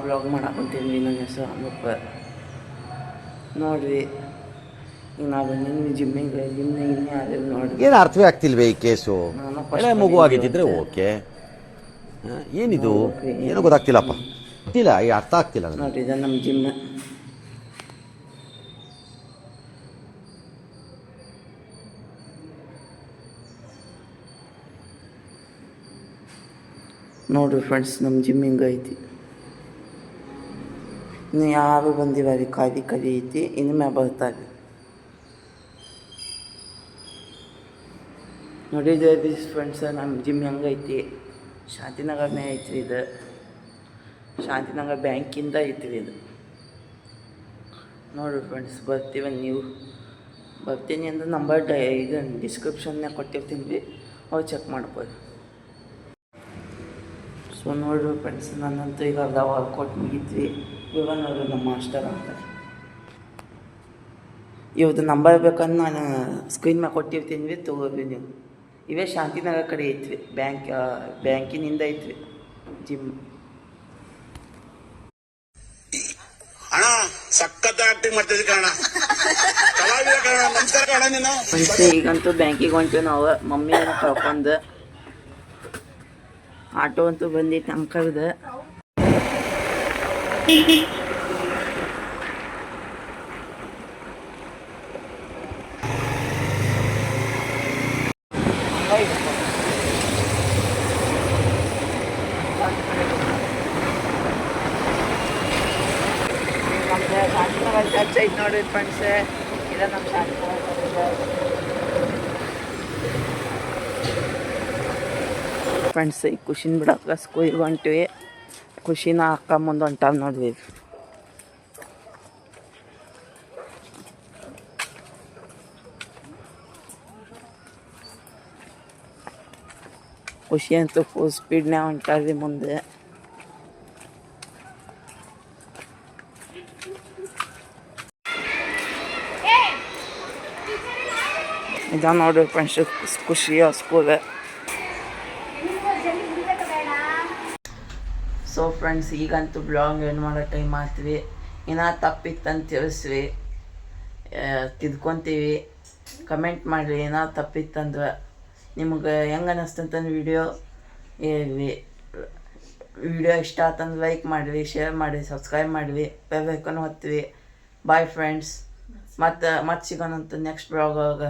Blog ಮಾಡಾಕೊಂತೀನಿ. ನನ್ನ ಹೆಸರು ಅನೂಪ. ನೋಡ್ರಿ ಈಗ ನಾವು ಬಂದಿನಿ ಜಿಮ್ಮಿಗೆ. ಜಿಮ್ನಾಗ ಇನ್ನೇ ಯಾರು ನೋಡ್ರಿ. ಏನು ಅರ್ಥವೇ ಆಗ್ತಿಲ್ವೇ ಈ ಕೇಸು? ಎಳೆ ಮಗು ಆಗಿದ್ದಿದ್ರೆ ಓಕೆ. ಏನಿದು ಏನೋ ಗೊತ್ತಾಗ್ತಿಲ್ಲಪ್ಪ. ಗೊತ್ತಿಲ್ಲ, ಈ ಅರ್ಥ ಆಗ್ತಿಲ್ಲ ನೋಡ್ರಿ. ಇದು ನಮ್ಮ ಜಿಮ್. ನೋಡ್ರಿ ಫ್ರೆಂಡ್ಸ್, ನಮ್ಮ ಜಿಮ್ ಹಿಂಗೆ ಐತಿ. ಇನ್ನು ಯಾರು ಬಂದಿಲ್ಲ ರೀ, ಖಾಲಿ ಐತಿ. ಇನ್ನು ಮ್ಯಾಗ ಬರ್ತಾರೆ ನೋಡಿದ್ರಿ ಫ್ರೆಂಡ್ಸ್. ನಮ್ಮ ಜಿಮ್ ಹೆಂಗೈತಿ. ಶಾಂತಿನಗರನೇ ಐತ್ರಿ ಇದು. ಶಾಂತಿನಗರ ಬ್ಯಾಂಕಿಂದ ಐತ್ರಿ ಇದು. ನೋಡಿರಿ ಫ್ರೆಂಡ್ಸ್, ಬರ್ತೀವಿ ನೀವು ಬರ್ತೀನಿ ಅಂದ್ರೆ ನಂಬರ್ ಇದು ಡಿಸ್ಕ್ರಿಪ್ಷನ್ನಾಗ ಕೊಟ್ಟಿರ್ತೀನಿ ರೀ, ಅವು ಚೆಕ್ ಮಾಡ್ಬೋದು. ಸೊ ನೋಡಿರಿ ಫ್ರೆಂಡ್ಸ್, ನನ್ನಂತೂ ಈಗ ಅರ್ಧ ವರ್ಕೌಟ್ ಮುಗಿತ್ವಿ. ಇವಾಗ ನೋಡ್ರಿ ನಮ್ಮ ಮಾಸ್ಟರ್ ಅಂತ ಇವ್ರದ್ದು ನಂಬರ್ ಬೇಕಂದ್ರೆ ನಾನು ಸ್ಕ್ರೀನ್ ಮ್ಯಾಗ ಕೊಟ್ಟಿರ್ತೀನಿ ರೀ, ತೊಗೋರಿ ನೀವು. ಇವೇ ಶಾಂತಿನಗರ ಕಡೆ ಐತ್ವಿ, ಬ್ಯಾಂಕಿನಿಂದ ಐತ್ವಿ ಜಿಮ್. ಈಗಂತೂ ಬ್ಯಾಂಕಿಗೆ ಹೊಂಟೀವಿ ನಾವು. ಮಮ್ಮಿಯನ್ನು ಕಳ್ಕೊಂಡು ಆಟೋ ಅಂತೂ ಬಂದೈತಿ ಅಂಕಲ್ದು. ಶಾಂತಿನಗರ ಚರ್ಚ್ ಐತೆ ನೋಡ್ರಿ ಫ್ರೆಂಡ್ಸ್. ಇದು ನಮ್ಮ ಶಾಂತಿನಗರ ಫ್ರೆಂಡ್ಸ್. ಈ ಖುಷಿನ ಬಿಡಕ್ಕೆ ಸ್ಕೂಲಿಗೆ ಹೊಂಟಿವಿ. ಖುಷಿನ ಅಕ್ಕ ಮುಂದೆ ಹೊಂಟಾವ ನೋಡ್ರಿ. ಖುಷಿ ಅಂತೂ ಫುಲ್ ಸ್ಪೀಡ್ನಾಗ ಹೊಂಟಾರ್ರಿ ಮುಂದೆ. ಇದ ನೋಡ್ರಿ ಫ್ರೆಂಡ್ಸ್ ಖುಷಿಯ ಸ್ಕೂಲ್. ಸೊ ಫ್ರೆಂಡ್ಸ್, ಈಗಂತೂ ಬ್ಲಾಗ್ ಏನು ಮಾಡೋ ಟೈಮ್ ಆಗ್ತೀವಿ. ಇನ್ನೂ ತಪ್ಪಿತ್ತಂತ ತಿಳಿಸ್ರಿ, ತಿದ್ಕೊತೀವಿ. ಕಮೆಂಟ್ ಮಾಡಿರಿ ಏನೋ ತಪ್ಪಿತ್ತಂದ್ರೆ. ನಿಮ್ಗೆ ಹೆಂಗೆ ಅನ್ನಿಸ್ತಂತಂದು ವಿಡಿಯೋ ಇಷ್ಟ ಆತಂದ್ರೆ ಲೈಕ್ ಮಾಡಿರಿ, ಶೇರ್ ಮಾಡಿರಿ, ಸಬ್ಸ್ಕ್ರೈಬ್ ಮಾಡಿರಿ, ಬೆಲ್ ಐಕಾನ್ ಒತ್ತಿರಿ. Bye friends. ಮತ್ತೆ ಸಿಗೋಣಂತ ನೆಕ್ಸ್ಟ್ ಬ್ಲಾಗ್.